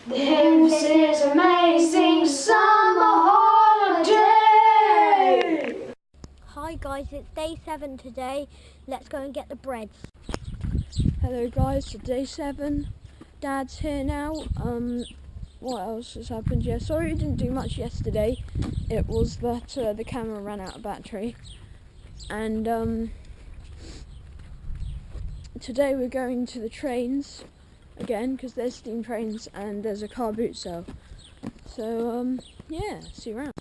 This is amazing summer holiday! Hi guys, it's day 7 today. Let's go and get the bread. Hello guys, so day 7. Dad's here now. What else has happened? Yeah, sorry I didn't do much yesterday. It was that the camera ran out of battery. And today we're going to the trains again because there's steam trains and there's a Carboot sale. So yeah, see you around.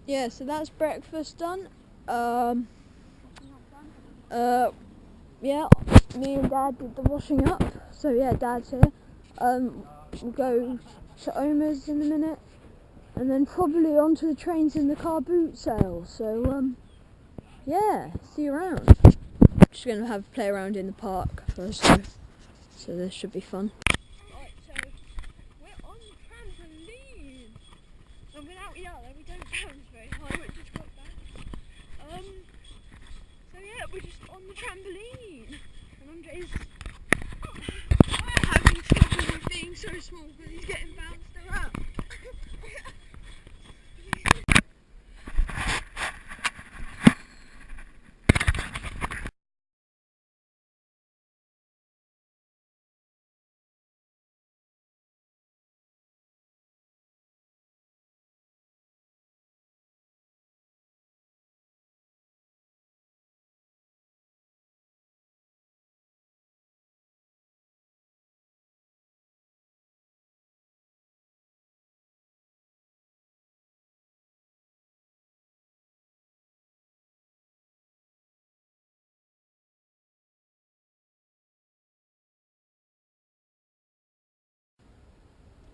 Yeah, so that's breakfast done. Yeah, me and Dad did the washing up. So yeah, Dad's here. We'll go to Oma's in a minute, and then probably onto the trains in the Carboot sale. So yeah, see you around. Just gonna have a play around in the park first, so this should be fun. Right, so we're on the trampoline. And without yelling, we don't bounce very high, which is quite bad. So yeah, we're just on the trampoline, and Andre's having trouble with being so small because he's getting bounced around.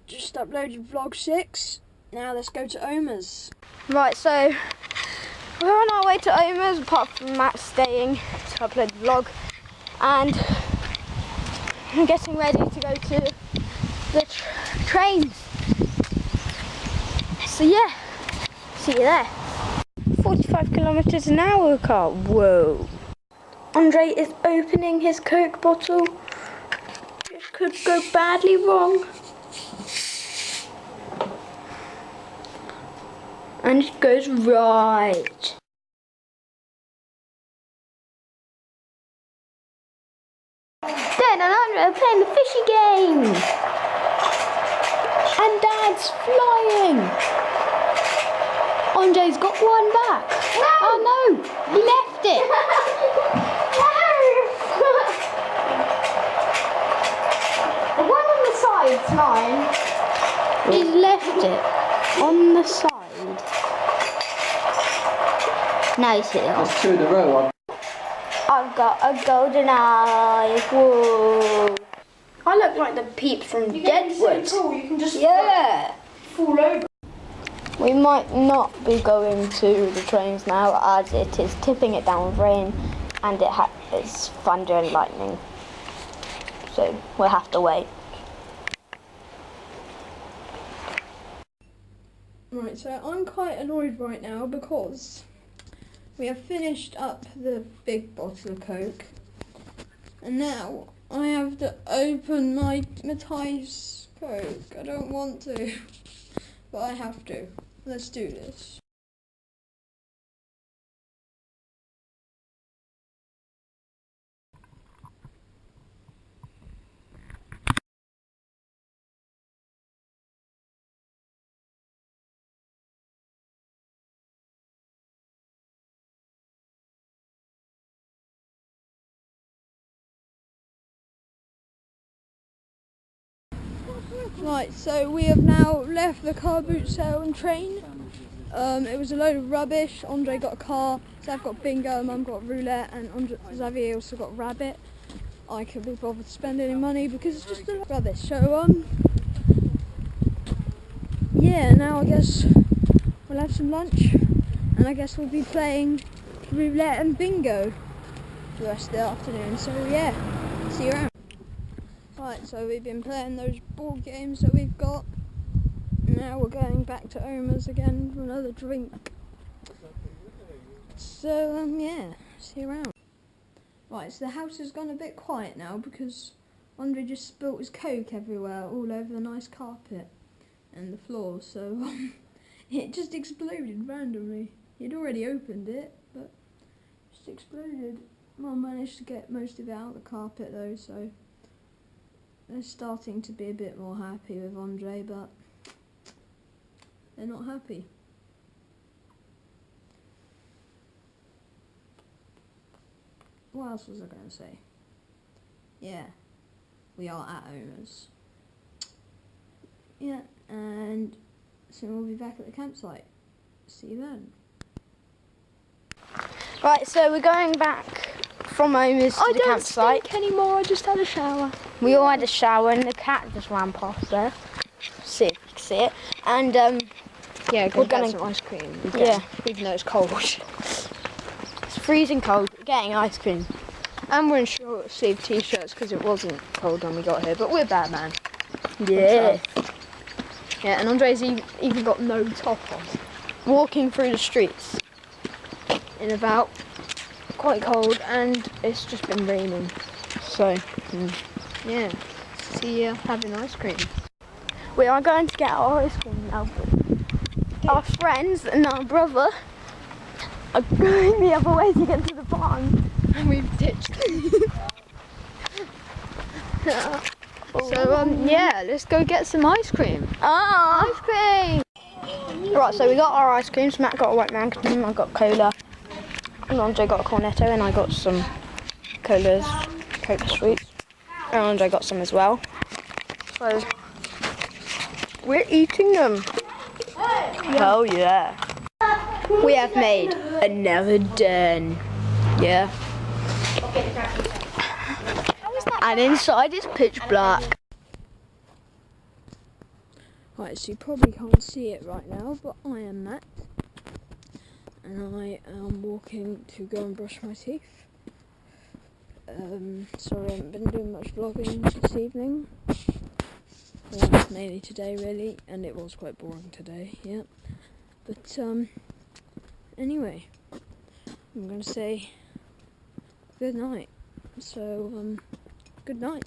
Just uploaded vlog 6. Now let's go to Oma's. Right, so we're on our way to Oma's, apart from Matt staying to upload the vlog, and I'm getting ready to go to the trains. So yeah, see you there. 45 kilometers an hour car, whoa. Andre is opening his Coke bottle. This could go badly wrong. And it goes right. Dan and Andre are playing the fishy game. And Dad's flying. Andre's got one back. No. Oh no, he left it. The one on the side's mine. He's left it on the side. Nice hit. That's 2 in a row. I've got a golden eye. Whoa. I look like the peeps from Deadwood. Cool. You can just fall over. We might not be going to the trains now as it is tipping it down with rain and it's thunder and lightning. So we'll have to wait. Right, so I'm quite annoyed right now because we have finished up the big bottle of Coke, and now I have to open my Matthias Coke. I don't want to, but I have to. Let's do this. Right, so we have now left the Carboot sale and train. It was a load of rubbish. Andre got a car, Zav got bingo, Mum got roulette, and Xavier also got rabbit. I couldn't be bothered to spend any money because it's just a lot of rubbish. So yeah, now I guess we'll have some lunch, and I guess we'll be playing roulette and bingo for the rest of the afternoon. So yeah, see you around. Right, so we've been playing those board games that we've got. now we're going back to Oma's again for another drink. So, yeah, see you around. Right, so the house has gone a bit quiet now because Andre just spilt his Coke everywhere, all over the nice carpet and the floor, so it just exploded randomly. He'd already opened it, but it just exploded. Mum managed to get most of it out of the carpet though, so they're starting to be a bit more happy with Andre, but they're not happy. What else was I going to say? Yeah, we are at Oma's. Yeah, and soon we'll be back at the campsite. See you then. Right, so we're going back from Oma's to the campsite. I don't stink anymore, I just had a shower. We all had a shower and the cat just ran past there. See if you can see it. And Yeah, we're gonna get some ice cream. Yeah. Even though it's cold. It's freezing cold. We're getting ice cream. And we're in short sleeve t-shirts because it wasn't cold when we got here, but we're Batman. Yeah. Yeah, and Andre's even got no top on. Walking through the streets. In about quite cold, and it's just been raining. So, yeah. See you having ice cream. We are going to get our ice cream now. Our friends and our brother are going the other way to get to the barn. And we've ditched. So, yeah, let's go get some ice cream. Oh, ice cream! Right, so we got our ice creams. Matt got a white Magnum, I got cola. And Andre got a cornetto, and I got some colas, Coca Sweets. And Andre got some as well. So, we're eating them. Hell yeah. We have made another den. Yeah. And inside it's pitch black. Right, so you probably can't see it right now, but I am Matt. And I am walking to go and brush my teeth. Sorry, I haven't been doing much vlogging this evening. Well, mainly today really, and it was quite boring today, yeah. But anyway, I'm going to say good night. So, good night.